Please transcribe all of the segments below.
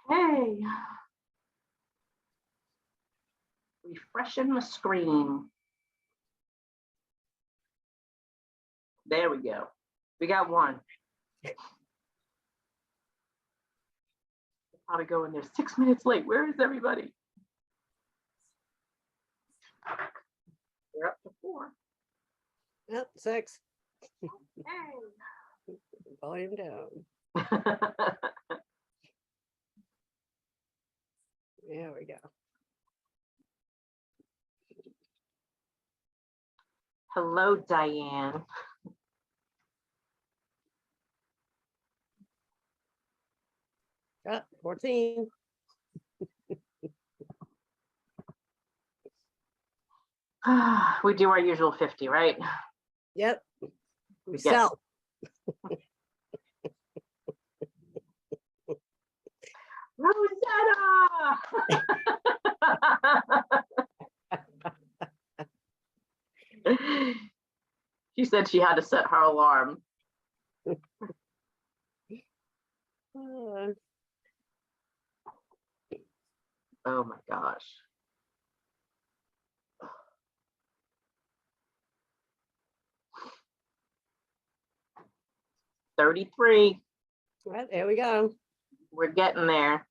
Hey, refreshing the screen. There we go. We got one. Gotta go in there 6 minutes late. Where is everybody? We're up to 4. Yep, 6. Hey. Volume down. There we go. Hello, Diane. Oh, 14. We do our usual 50, right? Yep. We Yes. sell. Rosetta! She said she had to set her alarm. Oh my gosh. $33. Well, there we go. We're getting there.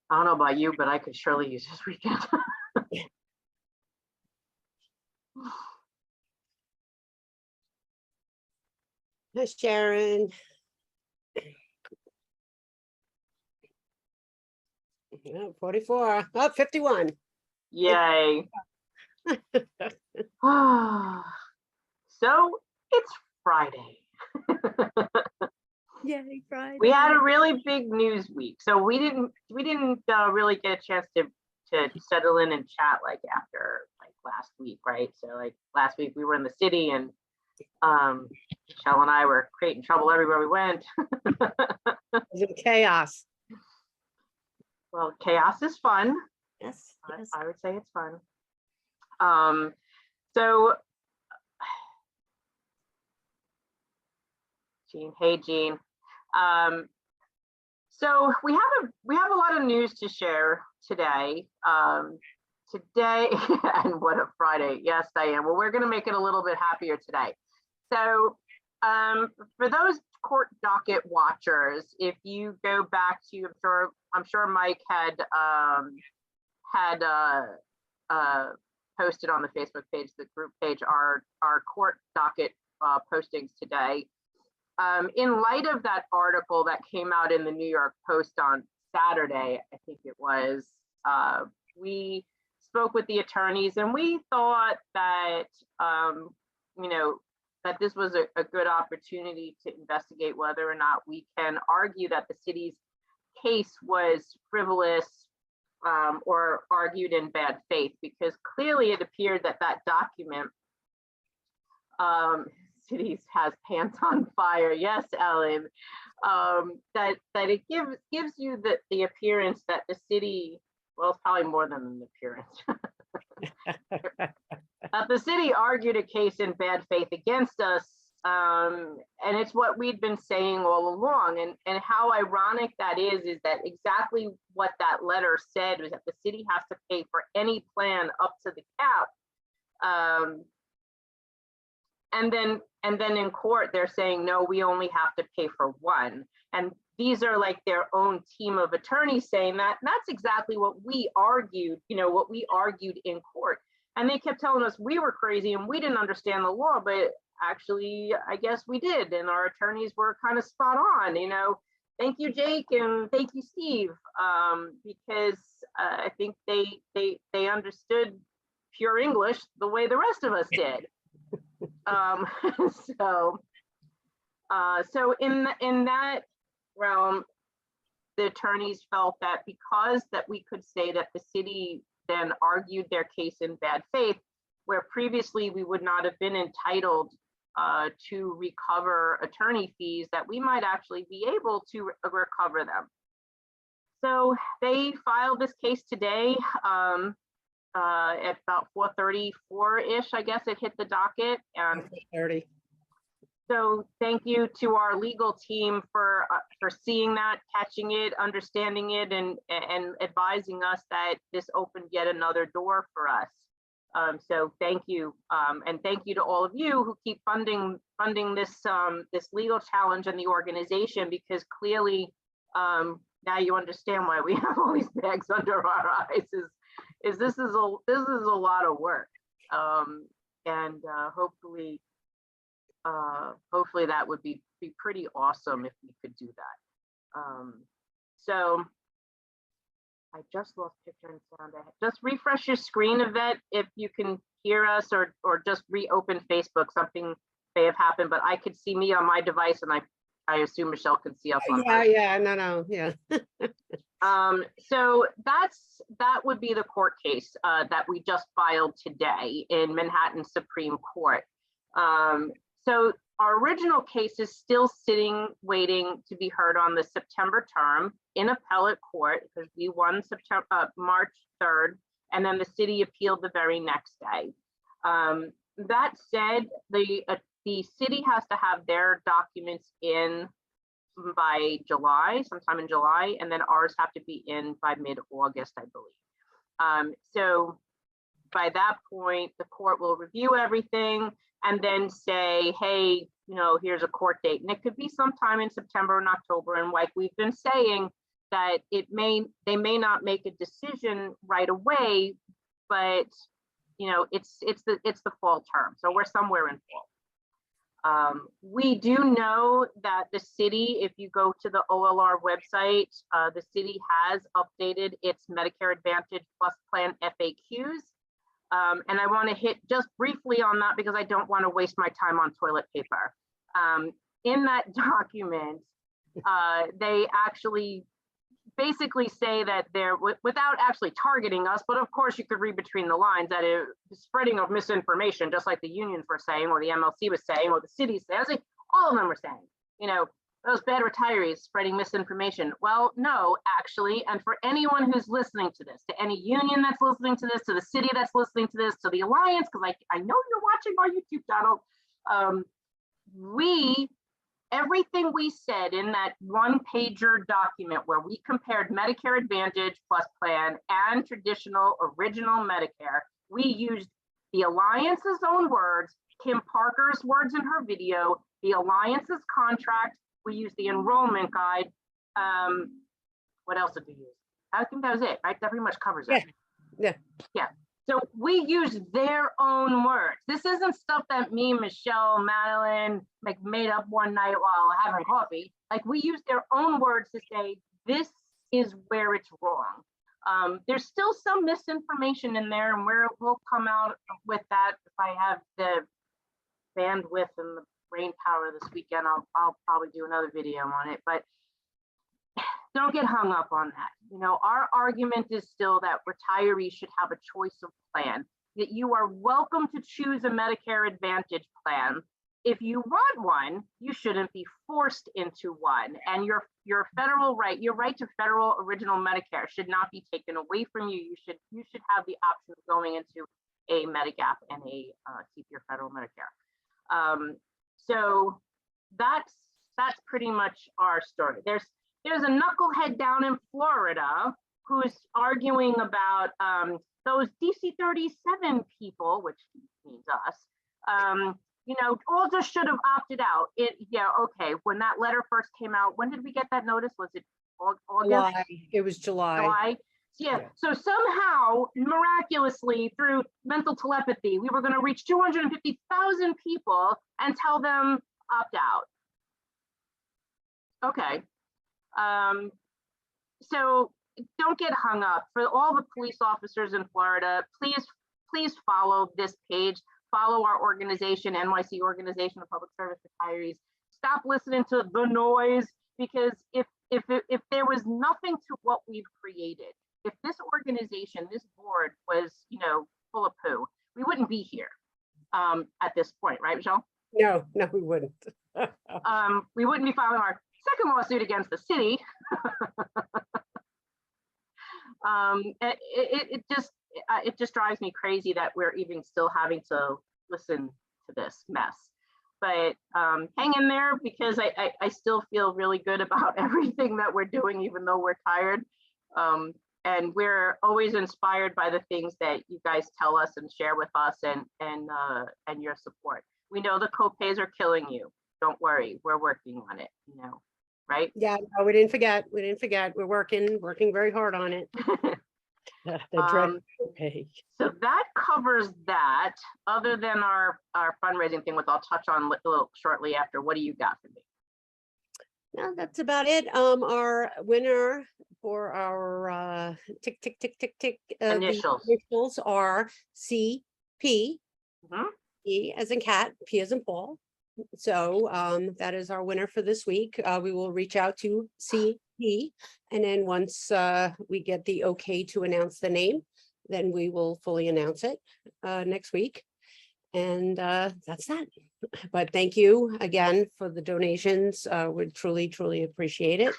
I don't know about you, but I could surely use this weekend. Hi, Sharon. Oh, 44. Oh, 51. Yay. So it's Friday. Yay, Friday. We had a really big news week, so we didn't really get a chance to settle in and chat like after like last week, right? So like last week we were in the city and Michelle and I were creating trouble everywhere we went. It was chaos. Well, chaos is fun. Yes, yes. I would say it's fun. So Jean, hey Jean. So we have a lot of news to share today. And what a Friday. Yes, Diane. Well, we're going to make it a little bit happier today. So for those court docket watchers, if you go back to, I'm sure Mike had posted on the Facebook page, the group page, our court docket postings today. In light of that article that came out in the New York Post on Saturday, I think it was, we spoke with the attorneys and we thought that, that this was a good opportunity to investigate whether or not we can argue that the city's case was frivolous or argued in bad faith, because clearly it appeared that that document, cities has pants on fire. Yes, Ellen. That it gives you the appearance that the city, well, it's probably more than an appearance. That the city argued a case in bad faith against us, and it's what we'd been saying all along. And how ironic that is that exactly what that letter said was that the city has to pay for any plan up to the cap. And then in court, they're saying, no, we only have to pay for one. And these are like their own team of attorneys saying that. And that's exactly what we argued, what we argued in court. And they kept telling us we were crazy and we didn't understand the law, but actually, I guess we did. And our attorneys were kind of spot on, Thank you, Jake, and thank you, Steve, because I think they understood pure English the way the rest of us did. So in that realm, the attorneys felt that because that we could say that the city then argued their case in bad faith, where previously we would not have been entitled to recover attorney fees, that we might actually be able to recover them. So they filed this case today. at about 4:34-ish, I guess it hit the docket. And 30. so thank you to our legal team for seeing that, catching it, understanding it, and advising us that this opened yet another door for us. So thank you, and thank you to all of you who keep funding this this legal challenge and the organization, because clearly now you understand why we have all these bags under our eyes. Is this is a lot of work, and hopefully that would be pretty awesome if we could do that. So I just lost picture and sound. Just refresh your screen, Yvette, if you can hear us, or just reopen Facebook. Something may have happened, but I could see me on my device, and I assume Michelle can see us on hers. Yeah, no, yeah. So that would be the court case that we just filed today in Manhattan Supreme Court. So our original case is still sitting, waiting to be heard on the September term in appellate court, because we won March 3rd, and then the city appealed the very next day. That said, the city has to have their documents in by July, sometime in July, and then ours have to be in by mid-August, I believe. So by that point, the court will review everything and then say, hey, here's a court date. And it could be sometime in September and October. And like we've been saying, that they may not make a decision right away, but it's the fall term. So we're somewhere in fall. We do know that the city, if you go to the OLR website, the city has updated its Medicare Advantage Plus Plan FAQs. And I want to hit just briefly on that because I don't want to waste my time on toilet paper. In that document, they actually basically say that they're, without actually targeting us, but of course you could read between the lines, that it spreading of misinformation, just like the unions were saying, or the MLC was saying, or the city says, all of them were saying, those bad retirees spreading misinformation. Well, no, actually, and for anyone who's listening to this, to any union that's listening to this, to the city that's listening to this, to the Alliance, because I know you're watching our YouTube channel, everything we said in that one-pager document where we compared Medicare Advantage Plus Plan and traditional original Medicare, we used the Alliance's own words, Kim Parker's words in her video, the Alliance's contract, we used the enrollment guide. What else did we use? I think that was it, right? That pretty much covers it. Yeah. So we use their own words. This isn't stuff that me, Michelle, Madeline made up one night while having coffee. Like, we use their own words to say, this is where it's wrong. There's still some misinformation in there, and we'll come out with that. If I have the bandwidth and the brain power this weekend, I'll probably do another video on it, but don't get hung up on that. Our argument is still that retirees should have a choice of plan, that you are welcome to choose a Medicare Advantage plan. If you want one, you shouldn't be forced into one. And your federal right, your right to federal original Medicare should not be taken away from you. You should have the option of going into a Medigap and keep your federal Medicare. So that's pretty much our story. There's a knucklehead down in Florida who's arguing about those DC 37 people, which means us, all just should have opted out. Okay, when that letter first came out, when did we get that notice? Was it August? July. It was July. Yeah. So somehow, miraculously, through mental telepathy, we were going to reach 250,000 people and tell them opt out. Okay. So don't get hung up. For all the police officers in Florida, please follow this page. Follow our organization, NYC Organization of Public Service Retirees. Stop listening to the noise, because if there was nothing to what we've created, if this organization, this board was, full of poo, we wouldn't be here at this point, right, Michelle? No, we wouldn't. We wouldn't be filing our second lawsuit against the city. It just, it just drives me crazy that we're even still having to listen to this mess. But hang in there, because I still feel really good about everything that we're doing, even though we're tired. And we're always inspired by the things that you guys tell us and share with us, and your support. We know the co-pays are killing you. Don't worry, we're working on it, right? Yeah, no, we didn't forget. We didn't forget. We're working very hard on it. The dread copay. So that covers that. Other than our fundraising thing, which I'll touch on a little shortly after. What do you got for me? No, that's about it. Our winner for our tick the initials are CP, E as in cat, P as in Paul. So that is our winner for this week. We will reach out to CP, and then once we get the okay to announce the name, then we will fully announce it next week. And that's that. But thank you again for the donations. We truly appreciate it.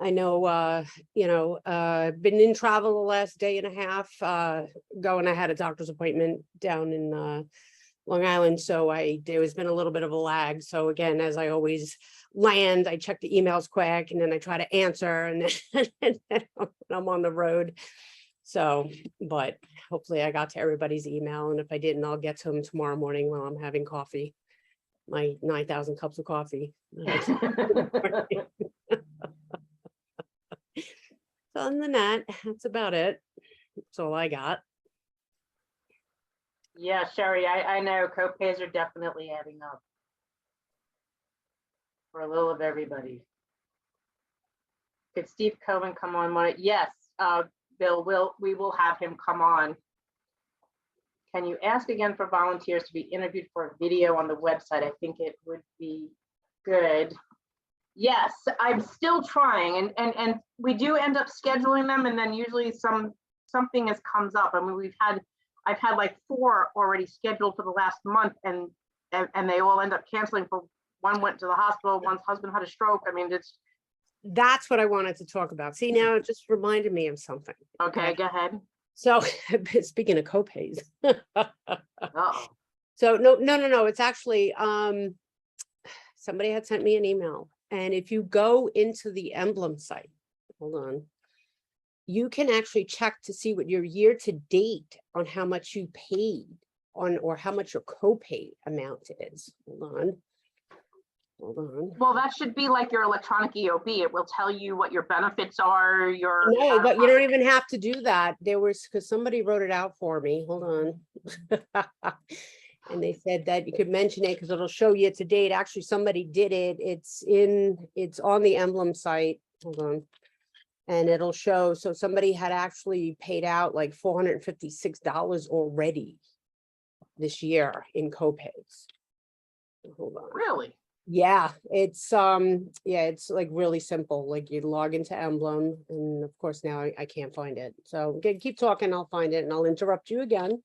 I know, been in travel the last day and a half, I had a doctor's appointment down in Long Island. So there's been a little bit of a lag. So again, as I always land, I check the emails quick, and then I try to answer, and then I'm on the road. So, but hopefully I got to everybody's email, and if I didn't, I'll get to them tomorrow morning while I'm having coffee, my 9,000 cups of coffee. So other than that, that's about it. That's all I got. Yeah, Sherry, I know co-pays are definitely adding up for a little of everybody. Could Steve Cohen come on? Yes, Bill, we will have him come on. Can you ask again for volunteers to be interviewed for a video on the website? I think it would be good. Yes, I'm still trying, and we do end up scheduling them, and then usually something comes up. I mean, I've had like 4 already scheduled for the last month, and they all end up canceling. For one went to the hospital, one's husband had a stroke. I mean, that's what I wanted to talk about. See, now it just reminded me of something. Okay, go ahead. So speaking of copays. Uh-oh. So no. It's actually somebody had sent me an email, and if you go into the emblem site, hold on, you can actually check to see what your year to date on how much you paid on, or how much your copay amount is. Hold on. Well, that should be like your electronic EOB. It will tell you what your benefits are. No, but you don't even have to do that. Because somebody wrote it out for me. Hold on. And they said that you could mention it because it'll show you to date. Actually, somebody did it. It's on the emblem site. Hold on. And it'll show. So somebody had actually paid out like $456 already this year in copays. Hold on. Really? Yeah, it's it's like really simple. Like you log into Emblem, and of course now I can't find it. So keep talking, I'll find it, and I'll interrupt you again.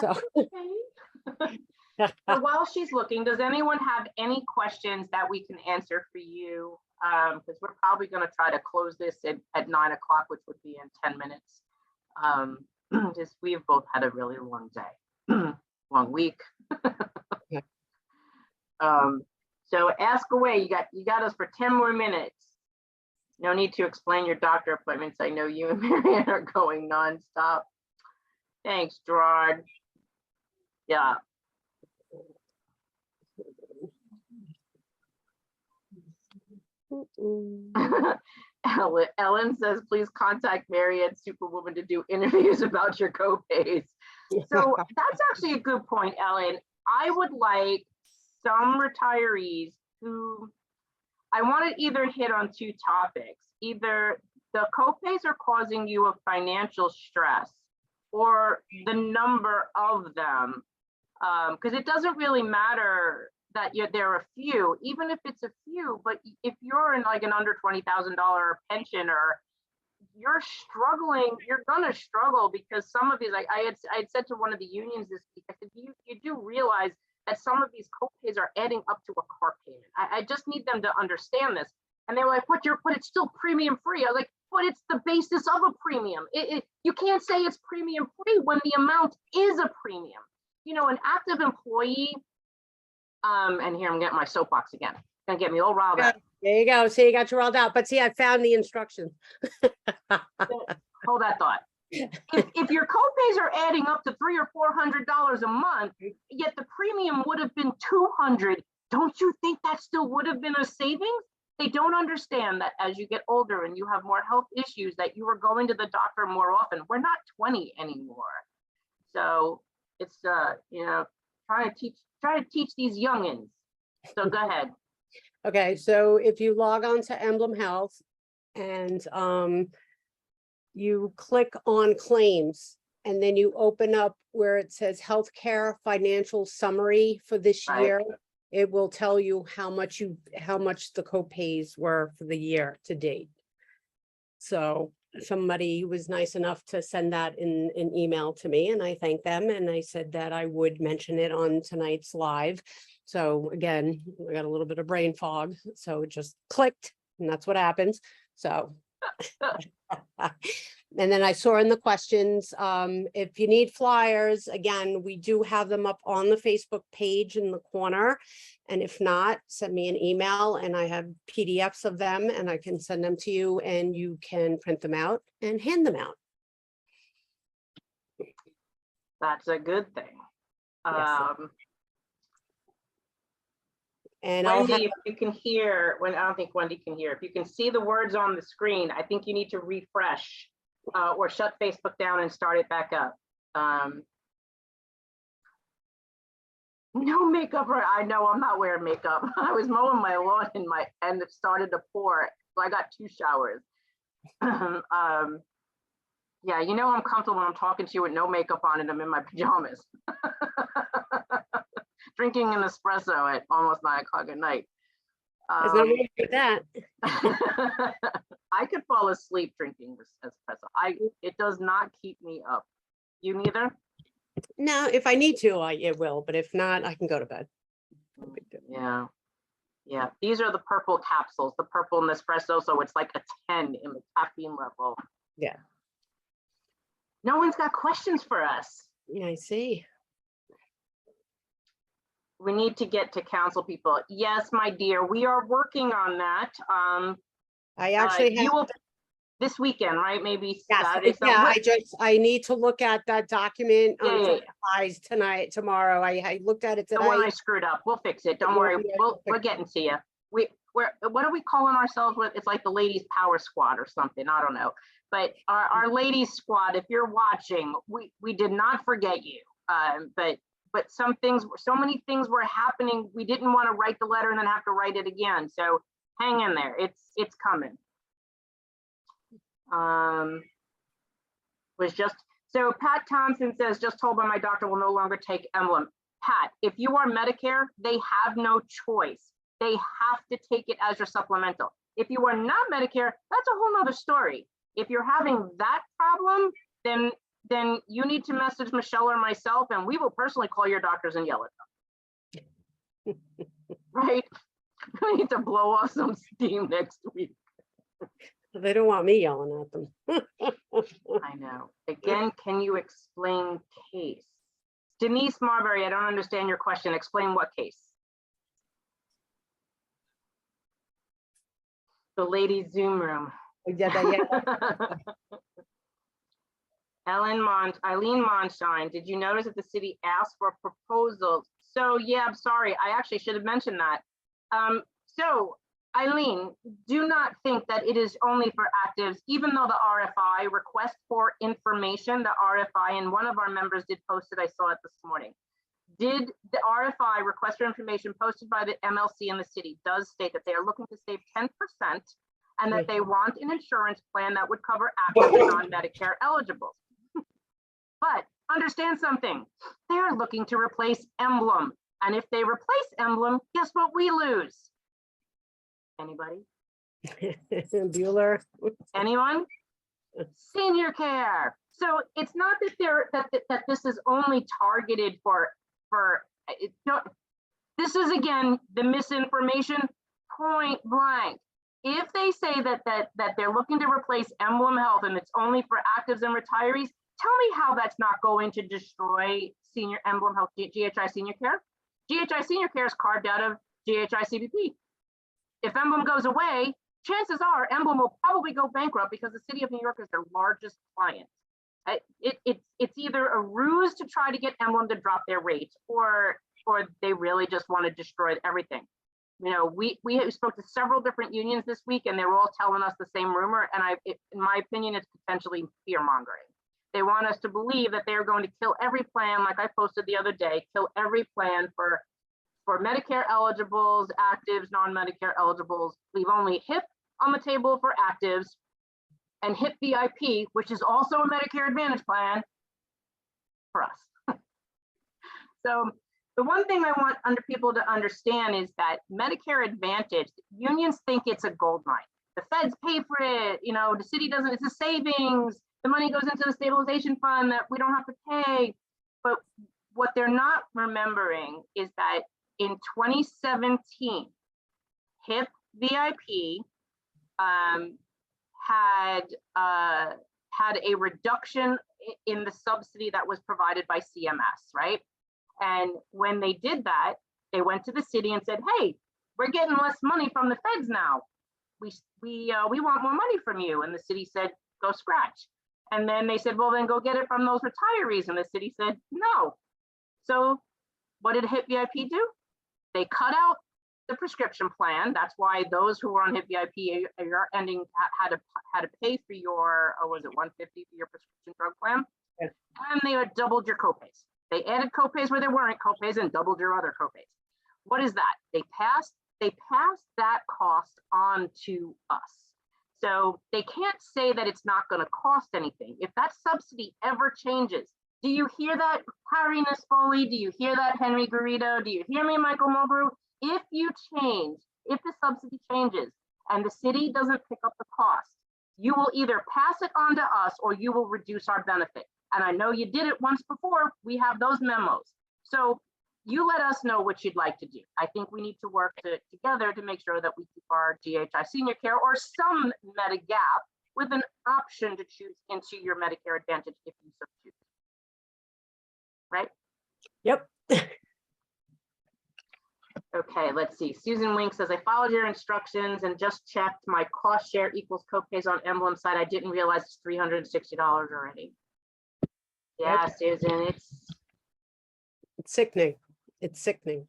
So okay. So while she's looking, does anyone have any questions that we can answer for you? Because we're probably going to try to close this at 9 o'clock, which would be in 10 minutes. Just we've both had a really long day, long week. Yeah. So ask away. You got us for 10 more minutes. No need to explain your doctor appointments. I know you and Marianne are going nonstop. Thanks, Gerard. Yeah. Ellen says, please contact Marianne Superwoman to do interviews about your co-pays. So that's actually a good point, Ellen. I would like some retirees who, I want to either hit on 2 topics. Either the co-pays are causing you a financial stress, or the number of them. Because it doesn't really matter that there are a few, even if it's a few, but if you're in like an under $20,000 pension, or you're struggling, you're gonna struggle, because some of these, like I had said to one of the unions this week, I said, you do realize that some of these co-pays are adding up to a car payment. I just need them to understand this. And they were like, but it's still premium free. I was like, but it's the basis of a premium. You can't say it's premium free when the amount is a premium. You know, an active employee, and here I'm getting my soapbox again. Gonna get me all riled up. There you go. See, you got you riled out. But see, I found the instructions. Hold that thought. If your copays are adding up to $300 or $400 a month, yet the premium would have been $200, don't you think that still would have been a savings? They don't understand that as you get older and you have more health issues, that you are going to the doctor more often. We're not 20 anymore. So it's you know, try to teach these youngins. So go ahead. Okay, so if you log on to Emblem Health and you click on claims, and then you open up where it says healthcare financial summary for this Right. year, it will tell you how much the copays were for the year to date. So somebody was nice enough to send that in an email to me, and I thanked them, and I said that I would mention it on tonight's live. So again, I got a little bit of brain fog, so it just clicked, and that's what happens. So and then I saw in the questions, if you need flyers, again, we do have them up on the Facebook page in the corner. And if not, send me an email and I have PDFs of them and I can send them to you and you can print them out and hand them out. That's a good thing. Yes. And I'll Wendy, have, if you can hear, I don't think Wendy can hear. If you can see the words on the screen, I think you need to refresh or shut Facebook down and start it back up. No makeup, I know I'm not wearing makeup. I was mowing my lawn and it started to pour, so I got 2 showers. Yeah, you know I'm comfortable when I'm talking to you with no makeup on and I'm in my pajamas. Drinking an espresso at almost 9 o'clock at night. there's no way to do that. I could fall asleep drinking espresso. It does not keep me up. You neither? No, if I need to, it will, but if not, I can go to bed. No big deal. Yeah. Yeah, these are the purple capsules, the purple Nespresso, so it's like a 10 in the caffeine level. Yeah. No one's got questions for us. Yeah, I see. We need to get to council people. Yes, my dear, we are working on that. I actually you have, will this weekend, right? Maybe yes, Saturday. yeah, I need to look at that document Yeah. tomorrow. I looked at it The one I today. scrud up. We'll fix it. Don't worry. We're getting to you. What are we calling ourselves with? It's like the ladies power squad or something. I don't know. But our ladies squad, if you're watching, we did not forget you. But so many things were happening. We didn't want to write the letter and then have to write it again. So hang in there. It's coming. So Pat Thompson says, just told by my doctor will no longer take Emblem. Pat, if you are Medicare, they have no choice. They have to take it as your supplemental. If you are not Medicare, that's a whole nother story. If you're having that problem, then you need to message Michelle or myself and we will personally call your doctors and yell at them. Right? We need to blow off some steam next week. They don't want me yelling at them. I know. Again, can you explain case? Denise Marbury, I don't understand your question. Explain what case? The ladies' Zoom room. Yeah. Eileen Monshine, did you notice that the city asked for proposals? So yeah, I'm sorry. I actually should have mentioned that. So Eileen, do not think that it is only for actives, even though the RFI request for information, the RFI, and one of our members did post it, I saw it this morning. Did the RFI request for information posted by the MLC in the city does state that they are looking to save 10% and that they want an insurance plan that would cover active and non-Medicare eligibles. But understand something, they're looking to replace Emblem. And if they replace Emblem, guess what we lose? Anybody? Bueller. Anyone? Senior care. So it's not that that this is only targeted for this is again the misinformation point blank. if they say that they're looking to replace Emblem Health and it's only for actives and retirees, tell me how that's not going to destroy senior Emblem Health, GHI Senior Care. GHI Senior Care is carved out of GHI CBP. If Emblem goes away, chances are Emblem will probably go bankrupt because the city of New York is their largest client. It's either a ruse to try to get Emblem to drop their rates, or they really just want to destroy everything. You know, we spoke to several different unions this week, and they were all telling us the same rumor. And in my opinion, it's potentially fear mongering. They want us to believe that they're going to kill every plan, like I posted the other day, kill every plan for Medicare eligibles, actives, non-Medicare eligibles, leave only HIP on the table for actives, and HIP VIP, which is also a Medicare Advantage plan, for us. So the one thing I want people to understand is that Medicare Advantage, unions think it's a gold mine. The feds pay for it, you know, the city doesn't, it's a savings, the money goes into the stabilization fund that we don't have to pay. But what they're not remembering is that in 2017, HIP VIP had a reduction in the subsidy that was provided by CMS, right? And when they did that, they went to the city and said, "Hey, we're getting less money from the feds now. We want more money from you." And the city said, "Go scratch." And then they said, "Well, then go get it from those retirees." And the city said, "No." So what did HIP VIP do? They cut out the prescription plan. That's why those who were on HIP VIP ending had to pay for your, or was it $150 for your prescription drug plan? Yes. And they had doubled your copays. They added copays where there weren't copays and doubled your other copays. What is that? They passed that cost on to us. So they can't say that it's not going to cost anything. If that subsidy ever changes, do you hear that, Harry Nisfoli? Do you hear that, Henry Garrido? Do you hear me, Michael Mulgrew? If the subsidy changes and the city doesn't pick up the cost, you will either pass it on to us or you will reduce our benefit. And I know you did it once before. We have those memos. So you let us know what you'd like to do. I think we need to work together to make sure that we keep our GHI Senior Care or some Medigap with an option to choose into your Medicare Advantage if you so choose. Right? Yep. Okay, let's see. Susan Wink says, "I followed your instructions and just checked my cost share equals copays on Emblem side. I didn't realize it's $360 already." Yeah, yep. Susan, it's sickening. It's sickening.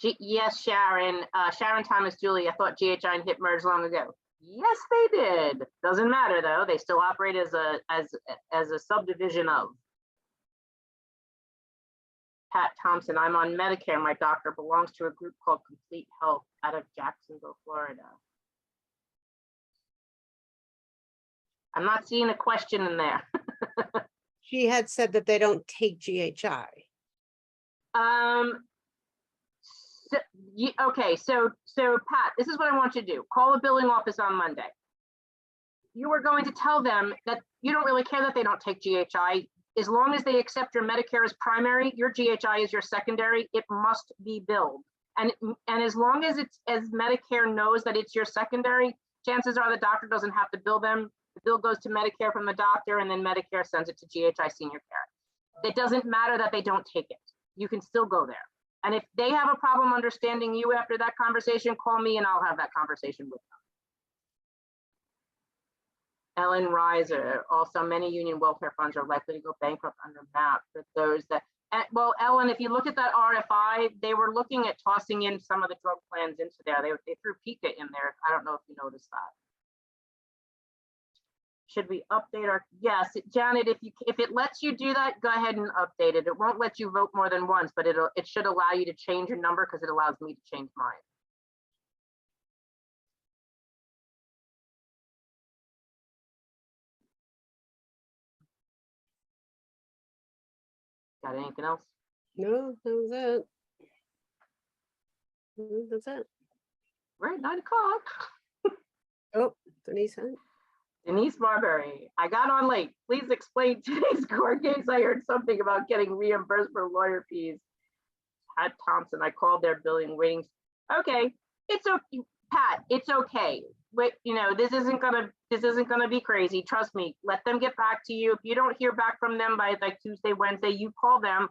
Yes, Sharon. Sharon Thomas Julie, I thought GHI and HIP merged long ago. Yes, they did. Doesn't matter though. They still operate as a subdivision of. Pat Thompson, "I'm on Medicare. My doctor belongs to a group called Complete Health out of Jacksonville, Florida." I'm not seeing a question in there. She had said that they don't take GHI. Okay, so Pat, this is what I want you to do. Call the billing office on Monday. You are going to tell them that you don't really care that they don't take GHI. As long as they accept your Medicare as primary, your GHI is your secondary, it must be billed. And as long as Medicare knows that it's your secondary, chances are the doctor doesn't have to bill them. The bill goes to Medicare from the doctor, and then Medicare sends it to GHI Senior Care. It doesn't matter that they don't take it. You can still go there. And if they have a problem understanding you after that conversation, call me and I'll have that conversation with them. Ellen Reiser, also many union welfare funds are likely to go bankrupt under MAP for those that, well, Ellen, if you look at that RFI, they were looking at tossing in some of the drug plans into there. They threw PICA in there. I don't know if you noticed that. Should we update our, yes, Janet, if it lets you do that, go ahead and update it. It won't let you vote more than once, but it should allow you to change your number because it allows me to change mine. Got anything else? No, that was it. That's it. We're at 9 o'clock. Oh, Denise. Denise Marbury, I got on late. Please explain today's court case. I heard something about getting reimbursed for lawyer fees. Pat Thompson, I called their billing waiting. Okay, it's okay. Pat, it's okay. Wait, this isn't gonna be crazy. Trust me. Let them get back to you. If you don't hear back from them by like Tuesday, Wednesday, you call them.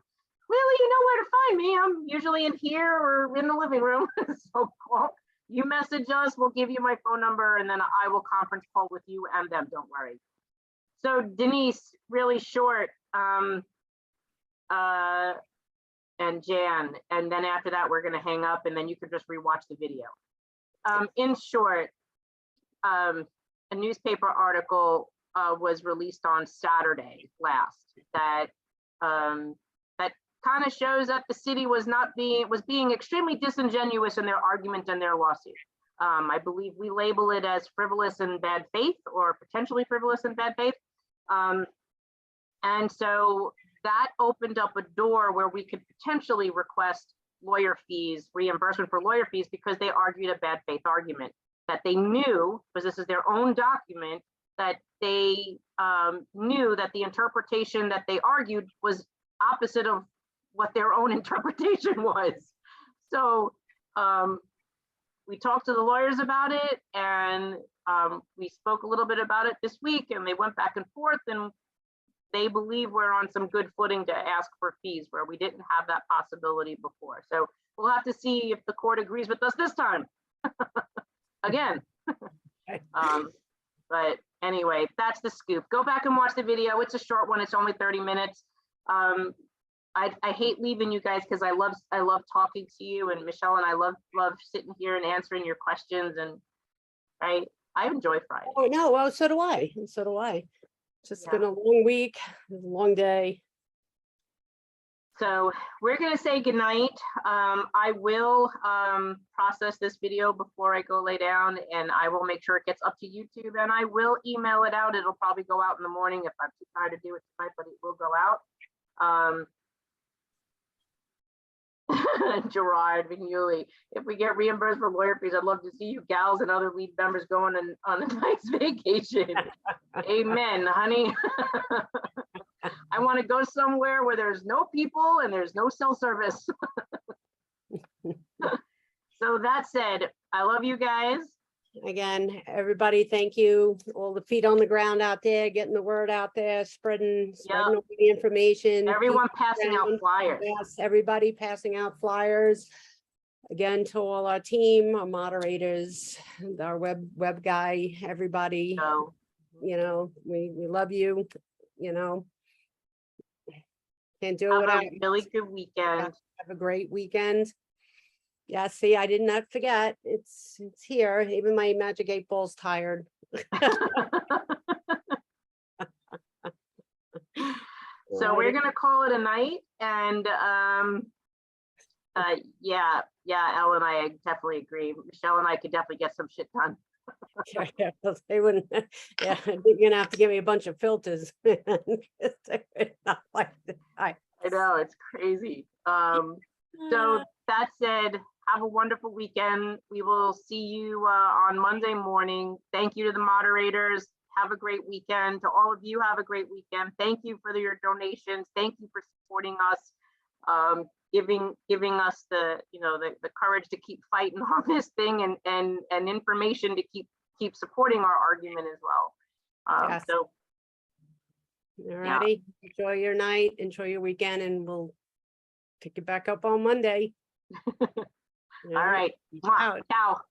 Clearly, you know where to find me. I'm usually in here or in the living room. So call. You message us. We'll give you my phone number, and then I will conference call with you and them. Don't worry. So Denise, really short, and Jan, and then after that, we're gonna hang up, and then you can just rewatch the video. In short, a newspaper article was released on Saturday last that that kind of shows that the city was being extremely disingenuous in their argument and their lawsuit. I believe we label it as frivolous and bad faith, or potentially frivolous and bad faith. And so that opened up a door where we could potentially request lawyer fees, reimbursement for lawyer fees, because they argued a bad faith argument that they knew, because this is their own document, that they knew that the interpretation that they argued was opposite of what their own interpretation was. So we talked to the lawyers about it, and we spoke a little bit about it this week, and they went back and forth, and they believe we're on some good footing to ask for fees where we didn't have that possibility before. So we'll have to see if the court agrees with us this time. Again. But anyway, that's the scoop. Go back and watch the video. It's a short one. It's only 30 minutes. I hate leaving you guys because I love talking to you, and Michelle and I love sitting here and answering your questions, and I enjoy Friday. Oh no, well, so do I. So do I. It's just been a long week, a long day. So we're gonna say goodnight. I will process this video before I go lay down, and I will make sure it gets up to YouTube, and I will email it out. It'll probably go out in the morning if I'm too tired to do it tonight, but it will go out. Gerard Vignuli, if we get reimbursed for lawyer fees, I'd love to see you gals and other lead members going on a nice vacation. Amen, honey. I want to go somewhere where there's no people and there's no cell service. So that said, I love you guys. Again, everybody, thank you. All the feet on the ground out there, getting the word out there, spreading all the information. Everyone passing out flyers. Yes, everybody passing out flyers. Again, to all our team, our moderators, our web guy, everybody. We love you. Can't do it without a really good weekend. Have a great weekend. Yeah, see, I did not forget. It's here. Even my magic 8 ball's tired. So we're gonna call it a night, and yeah, Elle and I definitely agree. Michelle and I could definitely get some shit done. Yeah, they wouldn't. Yeah, you're gonna have to give me a bunch of filters. I know, it's crazy. So that said, have a wonderful weekend. We will see you on Monday morning. Thank you to the moderators. Have a great weekend. To all of you, have a great weekend. Thank you for your donations. Thank you for supporting us, giving us the courage to keep fighting on this thing, and information to keep supporting our argument as well. Yes. So, alrighty, enjoy your night, enjoy your weekend, and we'll pick it back up on Monday. All right. Ciao.